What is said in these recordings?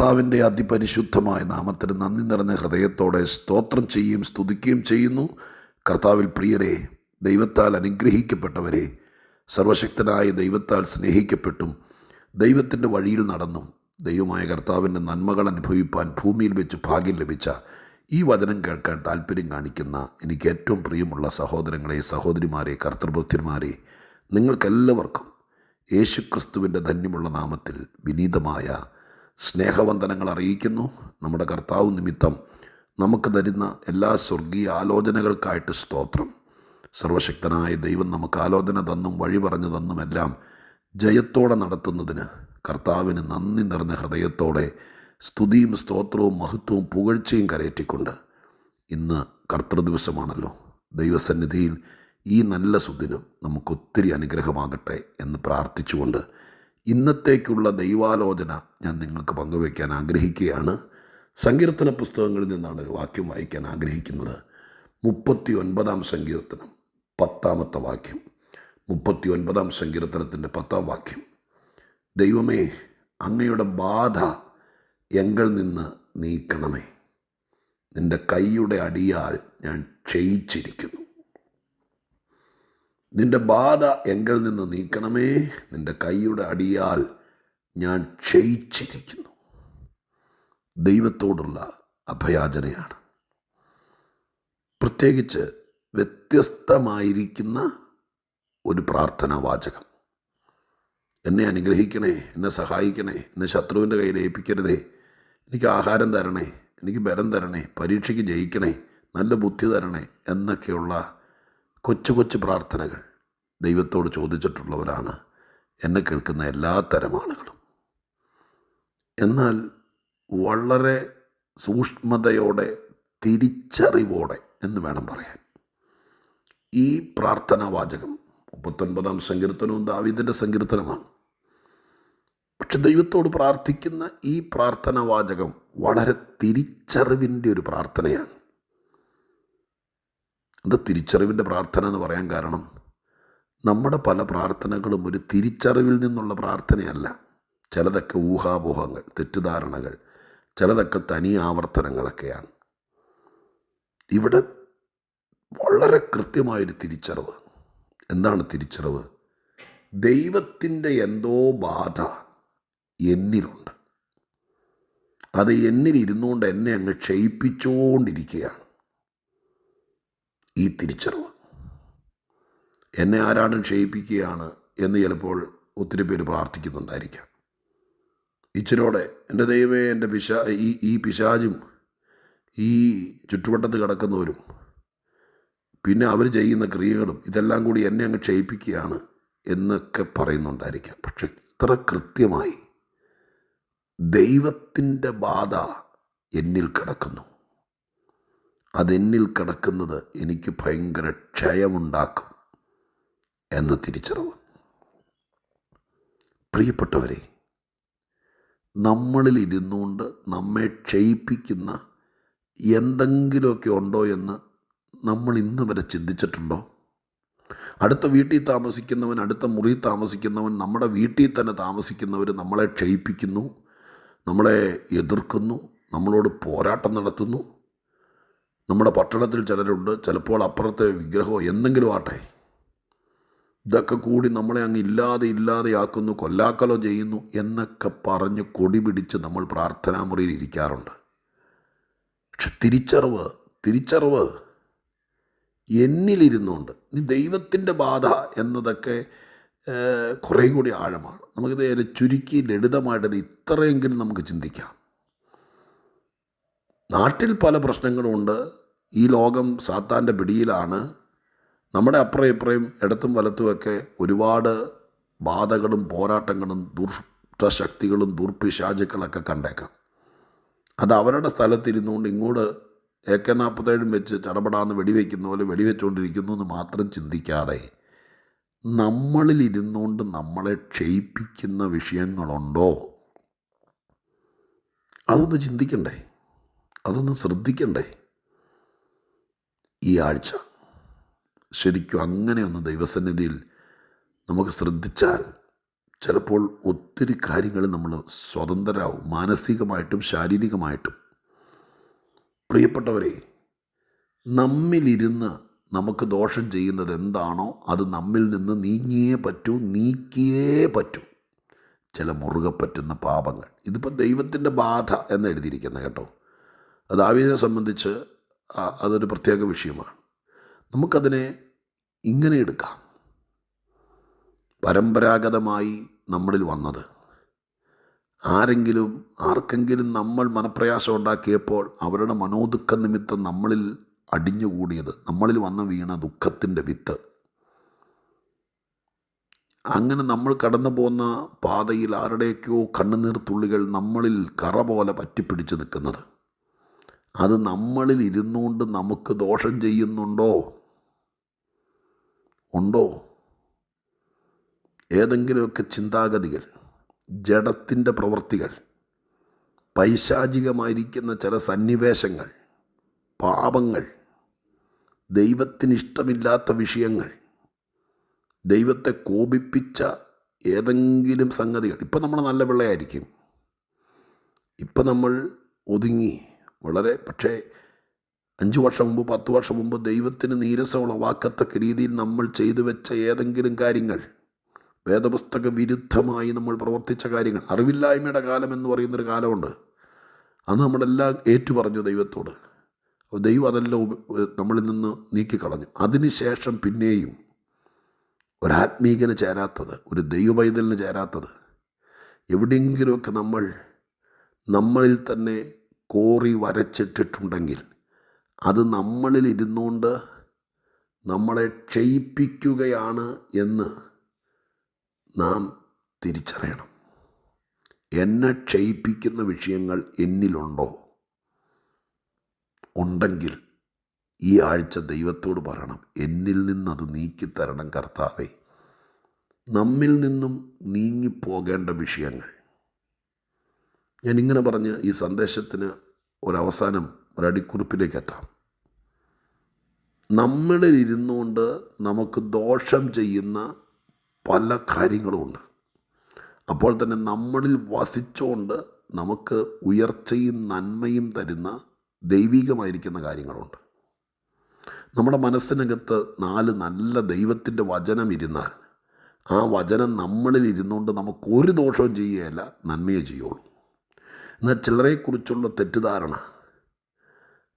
കർത്താവിൻ്റെ അതിപരിശുദ്ധമായ നാമത്തിന് നന്ദി നിറഞ്ഞ ഹൃദയത്തോടെ സ്തോത്രം ചെയ്യുകയും സ്തുതിക്കുകയും ചെയ്യുന്നു. കർത്താവിൽ പ്രിയരെ, ദൈവത്താൽ അനുഗ്രഹിക്കപ്പെട്ടവരെ, സർവശക്തനായ ദൈവത്താൽ സ്നേഹിക്കപ്പെട്ടും ദൈവത്തിൻ്റെ വഴിയിൽ നടന്നും ദൈവമായ കർത്താവിൻ്റെ നന്മകൾ അനുഭവിപ്പാൻ ഭൂമിയിൽ വെച്ച് ഭാഗ്യം ലഭിച്ച ഈ വചനം കേൾക്കാൻ താല്പര്യം കാണിക്കുന്ന എനിക്ക് ഏറ്റവും പ്രിയമുള്ള സഹോദരങ്ങളെ, സഹോദരിമാരെ, കർത്തൃഭൃത്യന്മാരെ, നിങ്ങൾക്കെല്ലാവർക്കും യേശുക്രിസ്തുവിൻ്റെ ധന്യമുള്ള നാമത്തിൽ വിനീതമായ സ്നേഹവന്ദനങ്ങൾ അറിയിക്കുന്നു. നമ്മുടെ കർത്താവ് നിമിത്തം നമുക്ക് തരുന്ന എല്ലാ സ്വർഗീയ ആലോചനകൾക്കായിട്ട് സ്തോത്രം. സർവശക്തനായ ദൈവം നമുക്ക് ആലോചന തന്നും വഴി പറഞ്ഞു തന്നുമെല്ലാം ജയത്തോടെ നടത്തുന്നതിന് കർത്താവിന് നന്ദി നിറഞ്ഞ ഹൃദയത്തോടെ സ്തുതിയും സ്തോത്രവും മഹത്വവും പുകഴ്ചയും കരയറ്റിക്കൊണ്ട്, ഇന്ന് കർത്തൃദിവസമാണല്ലോ, ദൈവസന്നിധിയിൽ ഈ നല്ല സുദിനം നമുക്കൊത്തിരി അനുഗ്രഹമാകട്ടെ എന്ന് പ്രാർത്ഥിച്ചുകൊണ്ട് ഇന്നത്തേക്കുള്ള ദൈവാലോചന ഞാൻ നിങ്ങൾക്ക് പങ്കുവയ്ക്കാൻ ആഗ്രഹിക്കുകയാണ്. സങ്കീർത്തന പുസ്തകങ്ങളിൽ നിന്നാണ് ഒരു വാക്യം വായിക്കാൻ ആഗ്രഹിക്കുന്നത്. 39-ാം സങ്കീർത്തനം 10-ാമത്തെ വാക്യം. 39-ാം സങ്കീർത്തനത്തിൻ്റെ 10-ാം വാക്യം. ദൈവമേ, അങ്ങയുടെ ബാധ എങ്കിൽ നിന്ന് നീക്കണമേ, നിൻ്റെ കൈയുടെ അടിയാൽ ഞാൻ ക്ഷയിച്ചിരിക്കുന്നു. നിൻ്റെ ബാധ എങ്കിൽ നിന്ന് നീക്കണമേ, നിൻ്റെ കൈയുടെ അടിയാൽ ഞാൻ ക്ഷയിച്ചിരിക്കുന്നു. ദൈവത്തോടുള്ള അഭയാചനയാണ്. പ്രത്യേകിച്ച് വ്യത്യസ്തമായിരിക്കുന്ന ഒരു പ്രാർത്ഥനാ വാചകം. എന്നെ അനുഗ്രഹിക്കണേ, എന്നെ സഹായിക്കണേ, എന്നെ ശത്രുവിൻ്റെ കയ്യിൽ ഏൽപ്പിക്കരുതേ, എനിക്ക് ആഹാരം തരണേ, എനിക്ക് ബലം തരണേ, പരീക്ഷയ്ക്ക് ജയിക്കണേ, നല്ല ബുദ്ധി തരണേ എന്നൊക്കെയുള്ള കൊച്ചു കൊച്ചു പ്രാർത്ഥനകൾ ദൈവത്തോട് ചോദിച്ചിട്ടുള്ളവരാണ് എന്നെ കേൾക്കുന്ന എല്ലാ തരം ആളുകളും. എന്നാൽ വളരെ സൂക്ഷ്മതയോടെ, തിരിച്ചറിവോടെ എന്ന് വേണം പറയാൻ ഈ പ്രാർത്ഥനാ വാചകം. 39-ാം സങ്കീർത്തനവും ദാവീദിൻ്റെ സങ്കീർത്തനമാണ്. പക്ഷെ ദൈവത്തോട് പ്രാർത്ഥിക്കുന്ന ഈ പ്രാർത്ഥനാ വാചകം വളരെ തിരിച്ചറിവിൻ്റെ ഒരു പ്രാർത്ഥനയാണ്. അത് തിരിച്ചറിവിൻ്റെ പ്രാർത്ഥന എന്ന് പറയാൻ കാരണം, നമ്മുടെ പല പ്രാർത്ഥനകളും ഒരു തിരിച്ചറിവിൽ നിന്നുള്ള പ്രാർത്ഥനയല്ല. ചിലതൊക്കെ ഊഹാപോഹങ്ങൾ, തെറ്റിദ്ധാരണകൾ, ചിലതൊക്കെ തനി ആവർത്തനങ്ങളൊക്കെയാണ്. ഇവിടെ വളരെ കൃത്യമായൊരു തിരിച്ചറിവ്. എന്താണ് തിരിച്ചറിവ്? ദൈവത്തിൻ്റെ എന്തോ ബാധ എന്നിലുണ്ട്, അത് എന്നിലിരുന്നുകൊണ്ട് എന്നെ അങ്ങ് ക്ഷയിപ്പിച്ചുകൊണ്ടിരിക്കുകയാണ്. ഈ തിരിച്ചറിവ് എന്നെ ആരാണ് ക്ഷയിപ്പിക്കുകയാണ് എന്ന് ചിലപ്പോൾ ഒത്തിരി പേര് പ്രാർത്ഥിക്കുന്നുണ്ടായിരിക്കാം. ഇച്ചിരോടെ എൻ്റെ ദൈവമേ, എൻ്റെ ഈ പിശാചും ഈ ചുറ്റുവട്ടത്ത് കിടക്കുന്നവരും പിന്നെ അവർ ചെയ്യുന്ന ക്രിയകളും ഇതെല്ലാം കൂടി എന്നെ അങ്ങ് ക്ഷയിപ്പിക്കുകയാണ് എന്നൊക്കെ പറയുന്നുണ്ടായിരിക്കാം. പക്ഷെ ഇത്ര കൃത്യമായി ദൈവത്തിൻ്റെ ബാധ എന്നിൽ കിടക്കുന്നു, അതെന്നിൽ കിടക്കുന്നത് എനിക്ക് ഭയങ്കര ക്ഷയമുണ്ടാക്കും എന്ന തിരിച്ചറിവ്. പ്രിയപ്പെട്ടവരെ, നമ്മളിൽ ഇരുന്നുകൊണ്ട് നമ്മെ ക്ഷയിപ്പിക്കുന്ന എന്തെങ്കിലുമൊക്കെ ഉണ്ടോ എന്ന് നമ്മൾ ഇന്ന് വരെ ചിന്തിച്ചിട്ടുണ്ടോ? അടുത്ത വീട്ടിൽ താമസിക്കുന്നവൻ, അടുത്ത മുറിയിൽ താമസിക്കുന്നവൻ, നമ്മുടെ വീട്ടിൽ തന്നെ താമസിക്കുന്നവർ നമ്മളെ ക്ഷയിപ്പിക്കുന്നു, നമ്മളെ എതിർക്കുന്നു, നമ്മളോട് പോരാട്ടം നടത്തുന്നു. നമ്മുടെ പട്ടണത്തിൽ ചിലരുണ്ട്, ചിലപ്പോൾ അപ്പുറത്തെ വിഗ്രഹമോ എന്തെങ്കിലും ആട്ടെ, ഇതൊക്കെ കൂടി നമ്മളെ അങ്ങ് ഇല്ലാതെയാക്കുന്നു, കൊല്ലാക്കലോ ചെയ്യുന്നു എന്നൊക്കെ പറഞ്ഞ് കൊടി പിടിച്ച് നമ്മൾ പ്രാർത്ഥനാ മുറിയിൽ ഇരിക്കാറുണ്ട്. പക്ഷെ തിരിച്ചറിവ് എന്നിലിരുന്നുകൊണ്ട്, ഇനി ദൈവത്തിൻ്റെ ബാധ എന്നതൊക്കെ കുറേ കൂടി ആഴമാണ്. നമുക്കിത് ചുരുക്കി ലളിതമായിട്ടത് ഇത്രയെങ്കിലും നമുക്ക് ചിന്തിക്കാം. നാട്ടിൽ പല പ്രശ്നങ്ങളുമുണ്ട്. ഈ ലോകം സാത്താൻ്റെ പിടിയിലാണ്. നമ്മുടെ അപ്പുറം ഇപ്പുറയും ഇടത്തും വലത്തുമൊക്കെ ഒരുപാട് ബാധകളും പോരാട്ടങ്ങളും ദുഷ്ടശക്തികളും ദുർപിശാചുക്കളൊക്കെ കണ്ടേക്കാം. അത് അവരുടെ സ്ഥലത്തിരുന്നുകൊണ്ട് ഇങ്ങോട്ട് AK-47 വെച്ച് ചടപടാന്ന് വെടിവെക്കുന്ന പോലെ വെടിവെച്ചുകൊണ്ടിരിക്കുന്നു എന്ന് മാത്രം ചിന്തിക്കാതെ, നമ്മളിലിരുന്നുകൊണ്ട് നമ്മളെ ക്ഷയിപ്പിക്കുന്ന വിഷയങ്ങളുണ്ടോ അതൊന്ന് ചിന്തിക്കണ്ടേ, അതൊന്ന് ശ്രദ്ധിക്കണ്ടേ? ഈ ആഴ്ച ശരിക്കും അങ്ങനെയൊന്ന് ദൈവസന്നിധിയിൽ നമുക്ക് ശ്രദ്ധിച്ചാൽ ചിലപ്പോൾ ഒത്തിരി കാര്യങ്ങൾ നമ്മൾ സ്വതന്ത്രരാകും, മാനസികമായിട്ടും ശാരീരികമായിട്ടും. പ്രിയപ്പെട്ടവരെ, നമ്മിലിരുന്ന് നമുക്ക് ദോഷം ചെയ്യുന്നത് എന്താണോ അത് നമ്മിൽ നിന്ന് നീക്കിയേ പറ്റൂ. ചില മുറുകെ പറ്റുന്ന പാപങ്ങൾ, ഇതിപ്പോൾ ദൈവത്തിൻ്റെ ബാധ എന്ന് എഴുതിയിരിക്കുന്നത് കേട്ടോ. ദാവീദിനെ സംബന്ധിച്ച് അതൊരു പ്രത്യേക വിഷയമാണ്. നമുക്കതിനെ ഇങ്ങനെ എടുക്കാം. പരമ്പരാഗതമായി നമ്മളിൽ വന്നത്, ആർക്കെങ്കിലും നമ്മൾ മനപ്രയാസം ഉണ്ടാക്കിയപ്പോൾ അവരുടെ മനോദുഃഖ നിമിത്തം നമ്മളിൽ അടിഞ്ഞുകൂടിയത്, നമ്മളിൽ വന്ന് വീണ ദുഃഖത്തിൻ്റെ വിത്ത്. അങ്ങനെ നമ്മൾ കടന്നു പോകുന്ന പാതയിൽ ആരുടെയൊക്കെയോ കണ്ണുനീർ തുള്ളികൾ നമ്മളിൽ കറ പോലെ പറ്റിപ്പിടിച്ച് നിൽക്കുന്നത്, അത് നമ്മളിൽ ഇരുന്നുകൊണ്ട് നമുക്ക് ദോഷം ചെയ്യുന്നുണ്ടോ? ഉണ്ടോ? ഏതെങ്കിലുമൊക്കെ ചിന്താഗതികൾ, ജഡത്തിൻ്റെ പ്രവൃത്തികൾ, പൈശാചികമായിരിക്കുന്ന ചില സന്നിവേശങ്ങൾ, പാപങ്ങൾ, ദൈവത്തിന് ഇഷ്ടമില്ലാത്ത വിഷയങ്ങൾ, ദൈവത്തെ കോപിപ്പിച്ച ഏതെങ്കിലും സംഗതികൾ. ഇപ്പം നമ്മൾ നല്ല പിള്ളയായിരിക്കും, ഇപ്പം നമ്മൾ ഒതുങ്ങി പക്ഷേ 5 വർഷം മുമ്പ് 10 വർഷം മുമ്പ് ദൈവത്തിന് നീരസമുളവാക്കത്തക്ക രീതിയിൽ നമ്മൾ ചെയ്തു വെച്ച ഏതെങ്കിലും കാര്യങ്ങൾ, വേദപുസ്തക വിരുദ്ധമായി നമ്മൾ പ്രവർത്തിച്ച കാര്യങ്ങൾ, അറിവില്ലായ്മയുടെ കാലം എന്ന് പറയുന്നൊരു കാലമുണ്ട്. അന്ന് നമ്മളെല്ലാം ഏറ്റുപറഞ്ഞു ദൈവത്തോട്. ദൈവം അതെല്ലാം നമ്മളിൽ നിന്ന് നീക്കിക്കളഞ്ഞു. അതിനുശേഷം പിന്നെയും ഒരാത്മീകന് ചേരാത്തത്, ഒരു ദൈവപൈതലിന് ചേരാത്തത്, എവിടെയെങ്കിലുമൊക്കെ നമ്മളിൽ തന്നെ കോറി വരച്ചിട്ടിട്ടുണ്ടെങ്കിൽ അത് നമ്മളിൽ ഇരുന്നുകൊണ്ട് നമ്മളെ ക്ഷയിപ്പിക്കുകയാണ് എന്ന് നാം തിരിച്ചറിയണം. എന്നെ ക്ഷയിപ്പിക്കുന്ന വിഷയങ്ങൾ എന്നിലുണ്ടോ? ഉണ്ടെങ്കിൽ ഈ ആഴ്ച ദൈവത്തോട് പറയണം, എന്നിൽ നിന്നത് നീക്കിത്തരണം കർത്താവേ. നമ്മിൽ നിന്നും നീങ്ങിപ്പോകേണ്ട വിഷയങ്ങൾ. ഞാനിങ്ങനെ പറഞ്ഞ് ഈ സന്ദേശത്തിന് ഒരവസാനം ഒരടിക്കുറിപ്പിലേക്ക് എത്താം. നമ്മളിൽ ഇരുന്നുകൊണ്ട് നമുക്ക് ദോഷം ചെയ്യുന്ന പല കാര്യങ്ങളുമുണ്ട്. അപ്പോൾ തന്നെ നമ്മളിൽ വസിച്ചുകൊണ്ട് നമുക്ക് ഉയർച്ചയും നന്മയും തരുന്ന ദൈവികമായിരിക്കുന്ന കാര്യങ്ങളുണ്ട്. നമ്മുടെ മനസ്സിനകത്ത് 4 നല്ല ദൈവത്തിൻ്റെ വചനം ഇരുന്നാൽ ആ വചനം നമ്മളിൽ ഇരുന്നുകൊണ്ട് നമുക്കൊരു ദോഷവും ചെയ്യുകയല്ല, നന്മയെ ചെയ്യുള്ളൂ. എന്നാൽ ചിലരെക്കുറിച്ചുള്ള തെറ്റിദ്ധാരണ,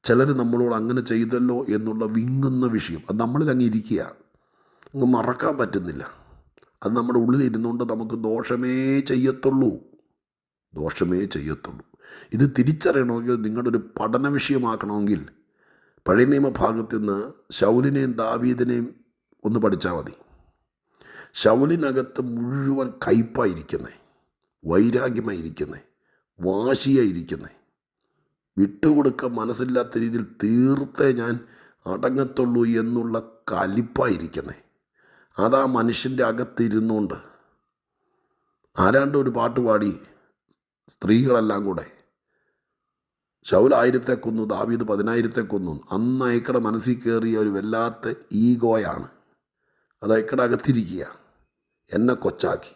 ചിലർ നമ്മളോട് അങ്ങനെ ചെയ്തല്ലോ എന്നുള്ള വിങ്ങുന്ന വിഷയം, അത് നമ്മളിൽ അങ്ങ് ഇരിക്കുക, അങ്ങ് മറക്കാൻ പറ്റുന്നില്ല. അത് നമ്മുടെ ഉള്ളിലിരുന്നുകൊണ്ട് നമുക്ക് ദോഷമേ ചെയ്യത്തുള്ളൂ. ഇത് തിരിച്ചറിയണമെങ്കിൽ, നിങ്ങളുടെ ഒരു പഠന വിഷയമാക്കണമെങ്കിൽ പഴയ നിയമഭാഗത്ത് നിന്ന് ശൗലിനെയും ദാവീദിനെയും ഒന്ന് പഠിച്ചാൽ മതി. ശൗലിനകത്ത് മുഴുവൻ കയ്പായിരിക്കുന്നേ, വൈരാഗ്യമായിരിക്കുന്നേ, വാശിയായിരിക്കുന്നേ, വിട്ടുകൊടുക്കാൻ മനസ്സില്ലാത്ത രീതിയിൽ തീർത്തേ ഞാൻ അടങ്ങത്തുള്ളൂ എന്നുള്ള കലിപ്പായിരിക്കുന്നേ. അതാ മനുഷ്യൻ്റെ അകത്തിരുന്നുകൊണ്ട് ആരാണ്ട് ഒരു പാട്ട് പാടി, സ്ത്രീകളെല്ലാം കൂടെ ശൗൽ 1000 കൊന്നു, ദാവീദ് 10,000 കൊന്നു. അന്ന് അയക്കടെ മനസ്സിൽ കയറിയ ഒരു വല്ലാത്ത ഈഗോയാണ്. അത് അയക്കടെ അകത്തിരിക്കുക. എന്നെ കൊച്ചാക്കി,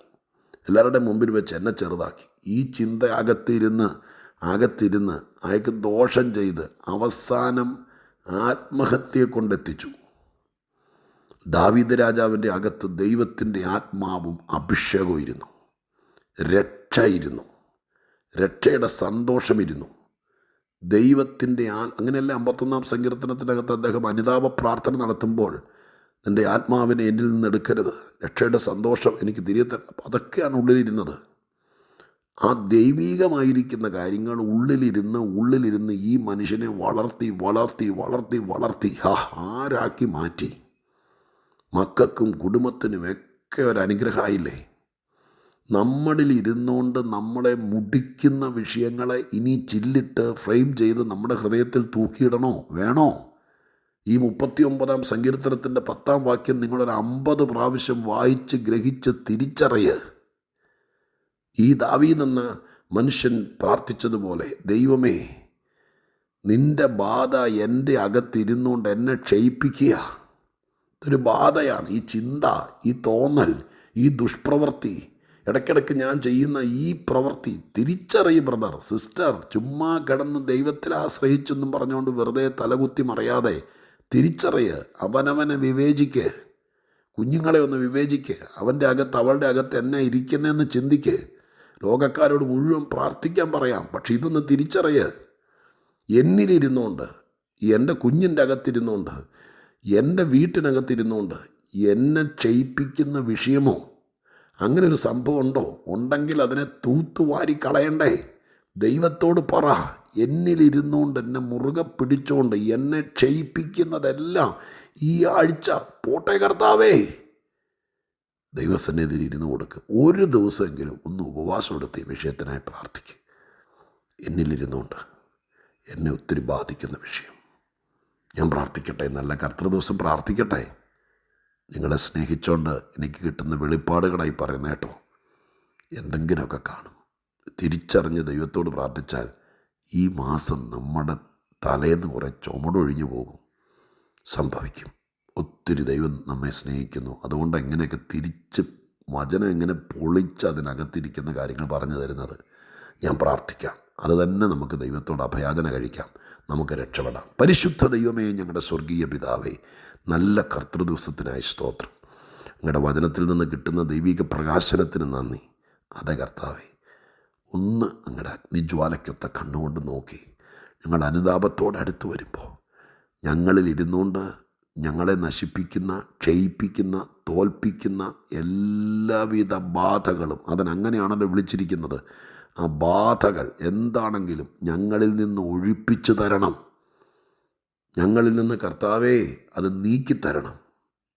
എല്ലാവരുടെയും മുമ്പിൽ വെച്ച് എന്നെ ചെറുതാക്കി. ഈ ചിന്ത അകത്തിരുന്ന് അയാൾക്ക് ദോഷം ചെയ്ത് അവസാനം ആത്മഹത്യയെ കൊണ്ടെത്തിച്ചു. ദാവീദ് രാജാവിൻ്റെ അകത്ത് ദൈവത്തിൻ്റെ ആത്മാവും അഭിഷേകവും ഇരുന്നു, രക്ഷയിരുന്നു, രക്ഷയുടെ സന്തോഷമിരുന്നു, ദൈവത്തിൻ്റെ അങ്ങനെയല്ല 51-ാം സങ്കീർത്തനത്തിനകത്ത് അദ്ദേഹം അനുതാപ പ്രാർത്ഥന നടത്തുമ്പോൾ, എൻ്റെ ആത്മാവിനെ എന്നിൽ നിന്ന് എടുക്കരുത്, രക്ഷയുടെ സന്തോഷം എനിക്ക് തിരികെ തരണം. അപ്പം അതൊക്കെയാണ് ഉള്ളിലിരുന്നത്. ആ ദൈവീകമായിരിക്കുന്ന കാര്യങ്ങൾ ഉള്ളിലിരുന്ന് ഈ മനുഷ്യനെ വളർത്തി ആരാക്കി മാറ്റി. മക്കൾക്കും കുടുംബത്തിനുമൊക്കെ ഒരനുഗ്രഹമായില്ലേ? നമ്മളിൽ ഇരുന്നുകൊണ്ട് നമ്മളെ മുടിക്കുന്ന വിഷയങ്ങളെ ഇനി ചില്ലിട്ട് ഫ്രെയിം ചെയ്ത് നമ്മുടെ ഹൃദയത്തിൽ തൂക്കിയിടണോ? വേണോ? ഈ 39-ാം സങ്കീർത്തനത്തിൻ്റെ 10-ാം വാക്യം നിങ്ങളൊരു 50 പ്രാവശ്യം വായിച്ച് ഗ്രഹിച്ച് തിരിച്ചറിയ്. ഈ ദാവീദ് എന്ന മനുഷ്യൻ പ്രാർത്ഥിച്ചതുപോലെ, ദൈവമേ, നിൻ്റെ ബാധ എൻ്റെ അകത്തിരുന്നുകൊണ്ട് എന്നെ ക്ഷയിപ്പിക്കുക. ഇതൊരു ബാധയാണ്. ഈ ചിന്ത, ഈ തോന്നൽ, ഈ ദുഷ്പ്രവൃത്തി. ഇടയ്ക്കിടയ്ക്ക് ഞാൻ ചെയ്യുന്ന ഈ പ്രവൃത്തി തിരിച്ചറിയും ബ്രദർ, സിസ്റ്റർ. ചുമ്മാ കിടന്ന് ദൈവത്തിൽ ആശ്രയിച്ചെന്നും പറഞ്ഞുകൊണ്ട് വെറുതെ തലകുത്തി മറിയാതെ തിരിച്ചറിയ, അവനവനെ വിവേചിക്ക്, കുഞ്ഞുങ്ങളെ ഒന്ന് വിവേചിക്ക്, അവൻ്റെ അകത്ത് അവളുടെ അകത്ത് എന്നെ ഇരിക്കുന്നതെന്ന് ചിന്തിക്ക്. ലോകക്കാരോട് മുഴുവൻ പ്രാർത്ഥിക്കാൻ പറയാം, പക്ഷെ ഇതൊന്ന് തിരിച്ചറിയ. എന്നിലിരുന്നുകൊണ്ട്, എൻ്റെ കുഞ്ഞിൻ്റെ അകത്തിരുന്നുകൊണ്ട്, എൻ്റെ വീട്ടിനകത്തിരുന്നുകൊണ്ട് എന്നെ ക്ഷയിപ്പിക്കുന്ന വിഷയമോ അങ്ങനെ ഒരു സംഭവം ഉണ്ടോ? ഉണ്ടെങ്കിൽ അതിനെ തൂത്തുവാരി കളയണ്ടേ? ദൈവത്തോട് പറ, എന്നിലിരുന്നുകൊണ്ട് എന്നെ മുറുകെ പിടിച്ചുകൊണ്ട് എന്നെ ക്ഷയിപ്പിക്കുന്നതെല്ലാം ഈ ആഴ്ച പോട്ടെ കർത്താവേ. ദൈവസന്നിധിയിൽ ഇരുന്ന് കൊടുക്കുക. ഒരു ദിവസമെങ്കിലും ഒന്ന് ഉപവാസം എടുത്ത് ഈ വിഷയത്തിനായി പ്രാർത്ഥിക്കുക. എന്നിലിരുന്നുകൊണ്ട് എന്നെ ഒത്തിരി ബാധിക്കുന്ന വിഷയം. ഞാൻ പ്രാർത്ഥിക്കട്ടെ, നല്ല കർത്തൃദിവസം പ്രാർത്ഥിക്കട്ടെ. നിങ്ങളെ സ്നേഹിച്ചുകൊണ്ട് എനിക്ക് കിട്ടുന്ന വെളിപ്പാടുകളായി പറയുന്ന കേട്ടോ, എന്തെങ്കിലുമൊക്കെ കാണും. തിരിച്ചറിഞ്ഞ് ദൈവത്തോട് പ്രാർത്ഥിച്ചാൽ ഈ മാസം നമ്മുടെ തലേന്ന് കുറേ ചുമടൊഴിഞ്ഞു പോകും, സംഭവിക്കും. ഒത്തിരി ദൈവം നമ്മെ സ്നേഹിക്കുന്നു. അതുകൊണ്ട് എങ്ങനെയൊക്കെ തിരിച്ച് വചനം എങ്ങനെ പൊളിച്ച് അതിനകത്തിരിക്കുന്ന കാര്യങ്ങൾ പറഞ്ഞു തരുന്നത്. ഞാൻ പ്രാർത്ഥിക്കാം, അത് തന്നെ നമുക്ക് ദൈവത്തോട് അഭയാചന കഴിക്കാം, നമുക്ക് രക്ഷപ്പെടാം. പരിശുദ്ധ ദൈവമേ, ഞങ്ങളുടെ സ്വർഗീയ പിതാവേ, നല്ല കർത്തൃദിവസത്തിനായി സ്തോത്രം. ഞങ്ങളുടെ വചനത്തിൽ നിന്ന് കിട്ടുന്ന ദൈവിക പ്രകാശനത്തിന് നന്ദി. അതെ കർത്താവേ, ഒന്ന് അങ്ങയുടെ അഗ്നിജ്വാലയ്ക്കൊത്ത കണ്ണുകൊണ്ട് നോക്കി ഞങ്ങൾ അനുതാപത്തോടെ അടുത്ത് വരുമ്പോൾ ഞങ്ങളിൽ ഇരുന്നുകൊണ്ട് ഞങ്ങളെ നശിപ്പിക്കുന്ന, ക്ഷയിപ്പിക്കുന്ന, തോൽപ്പിക്കുന്ന എല്ലാവിധ ബാധകളും, അതിനങ്ങനെയാണല്ലോ വിളിച്ചിരിക്കുന്നത്, ആ ബാധകൾ എന്താണെങ്കിലും ഞങ്ങളിൽ നിന്ന് ഒഴിപ്പിച്ചു തരണം. ഞങ്ങളിൽ നിന്ന് കർത്താവേ അത് നീക്കിത്തരണം.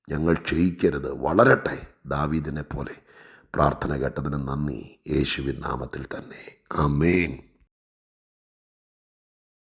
ഞങ്ങൾ ക്ഷയിക്കരുത്, വളരട്ടെ ദാവീദിനെ പോലെ. പ്രാർത്ഥന കേട്ടതിന് നന്ദി, യേശുവിൻ നാമത്തിൽ തന്നെ. ആമേൻ.